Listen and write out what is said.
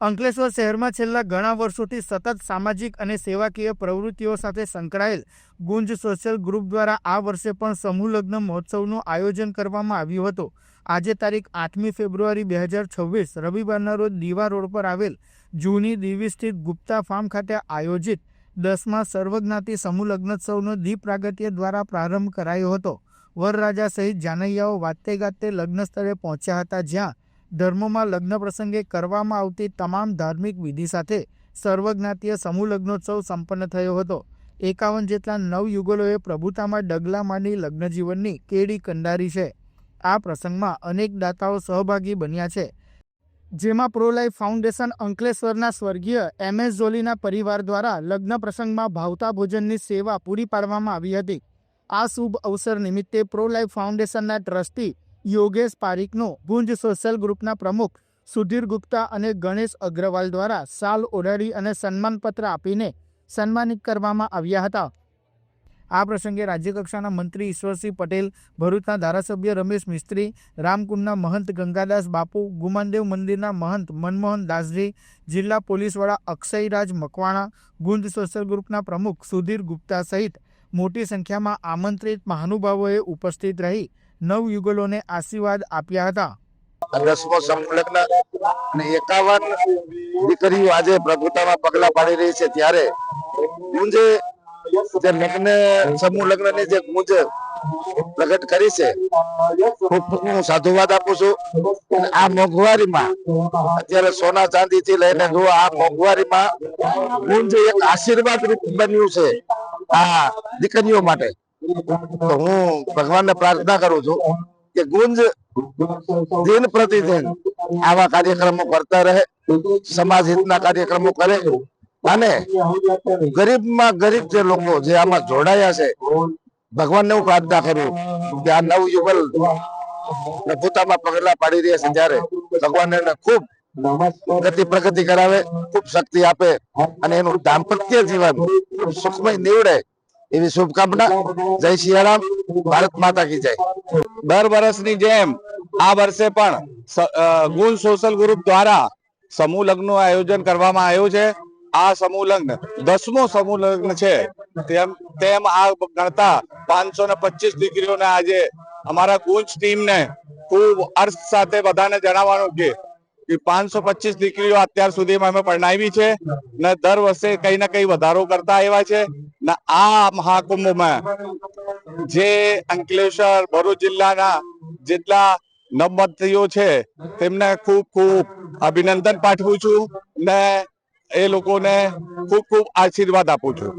અંકલેશ્વર શહેરમાં છેલ્લા ઘણા વર્ષોથી સતત સામાજિક અને સેવાકીય પ્રવૃત્તિઓ સાથે સંકળાયેલ ગુંજ સોશિયલ ગ્રુપ દ્વારા આ વર્ષે પણ સમૂહ લગ્ન મહોત્સવનું આયોજન કરવામાં આવ્યું હતું। આજે તારીખ 8મી ફેબ્રુઆરી 2026 રવિવારના રોજ દીવા રોડ પર આવેલ જૂની દીવી સ્થિત ગુપ્તા ફાર્મ ખાતે આયોજિત 10મા સર્વજ્ઞાતિ સમૂહ લગ્નોત્સવનો દીપ પ્રાગટ્ય દ્વારા પ્રારંભ કરાયો હતો। વરરાજા સહિત જાનૈયાઓ વાતે ગાતે લગ્ન સ્થળે પહોંચ્યા હતા, જ્યાં ધર્મમાં લગ્ન પ્રસંગે કરવામાં આવતી તમામ ધાર્મિક વિધિ સાથે સર્વજ્ઞાતીય સમૂહ લગ્નોત્સવ સંપન્ન થયો હતો। 51 જેટલા નવયુગલોએ પ્રભુતામાં ડગલા માંડી લગ્ન જીવનની કેડી કંડારી છે। આ પ્રસંગમાં અનેક દાતાઓ સહભાગી બન્યા છે, જેમાં પ્રો લાઈફ ફાઉન્ડેશન અંકલેશ્વરના સ્વર્ગીય MS જોલીના પરિવાર દ્વારા લગ્ન પ્રસંગમાં ભાવતા ભોજનની સેવા પૂરી પાડવામાં આવી હતી। આ શુભ અવસર નિમિત્તે પ્રો લાઈફ ફાઉન્ડેશનના ટ્રસ્ટી યોગેશ પારીકનો ગુંજ સોશિયલ ગ્રુપના પ્રમુખ સુધીર ગુપ્તા અને ગણેશ અગ્રવાલ દ્વારા શાલ ઓઢાડી અને સન્માનપત્ર આપીને સન્માનિત કરવામાં આવ્યા હતા। આ પ્રસંગે રાજ્યકક્ષાના મંત્રી ઈશ્વરસિંહ પટેલ, ભરૂચના ધારાસભ્ય રમેશ મિસ્ત્રી, રામકુંડના મહંત ગંગાદાસ બાપુ, ગુમાનદેવ મંદિરના મહંત મનમોહન દાસજી, જિલ્લા પોલીસ વડા અક્ષયરાજ મકવાણા, ગુંજ સોશિયલ ગ્રુપના પ્રમુખ સુધીર ગુપ્તા સહિત મોટી સંખ્યામાં આમંત્રિત મહાનુભાવોએ ઉપસ્થિત રહી નવયુગલોને આશીર્વાદ આપ્યા હતા। 10મો સમૂહ લગ્ન અને 51 દીકરીઓ આજે પ્રભુતામાં પગલા પાડી રહી છે, ત્યારે ગુંજે જે લગ્ન સમૂહ લગ્નની જે ગુંજ પ્રગટ કરી છે, હું સાધુવાદ આપું છું। આ મોંઘવારીમાં અત્યારે સોના ચાંદી થી લઈને જો આ મોંઘવારીમાં ગુંજ એક આશીર્વાદ રૂપ બન્યું છે આ દીકરીઓ માટે। તો હું ભગવાનને પ્રાર્થના કરું છું કે ગુંજ દિન પ્રતિદિન આવા કાર્યક્રમો કરતા રહે, સમાજ હિતના કાર્યક્રમો કરે અને ગરીબમાં ગરીબ જે લોકો જે આમાં જોડાયા છે, ભગવાનને હું પ્રાર્થના કરું કે આ નવયુગલ પ્રભુતામાં પગલા પાડી રહ્યા છે, ત્યારે ભગવાન એને ખૂબ ગતિ પ્રગતિ કરાવે, ખૂબ શક્તિ આપે અને એનું દાંપત્ય જીવન સુખમય નીવડે એવી શુભકામના। જય સિયારામ, ભારત માતા કી જય। દર વર્ષની જેમ આ વર્ષે પણ ગુંજ સોશિયલ ગ્રુપ દ્વારા સમૂહ લગ્નનું આયોજન કરવામાં આવ્યું છે। આ સમૂહ લગ્ન 10મો સમૂહ લગ્ન છે। તેમ આ ગણતા 525 દીકરીઓને આજે અમારા ગુંજ ટીમને ખૂબ અર્થ સાથે બધાને જણાવવાનું છે કે 525 દીકરીઓ અત્યાર સુધીમાં અમે પરણાવી છે ને દર વર્ષે કઈ ના કઈ વધારો કરતા આવ્યા છે ને આ મહાકુંભમાં જે અંકલેશ્વર ભરૂચ જિલ્લાના જેટલા નવમતીઓ છે તેમને ખૂબ ખૂબ અભિનંદન પાઠવું છું ને એ લોકોને ખૂબ ખૂબ આશીર્વાદ આપું છું।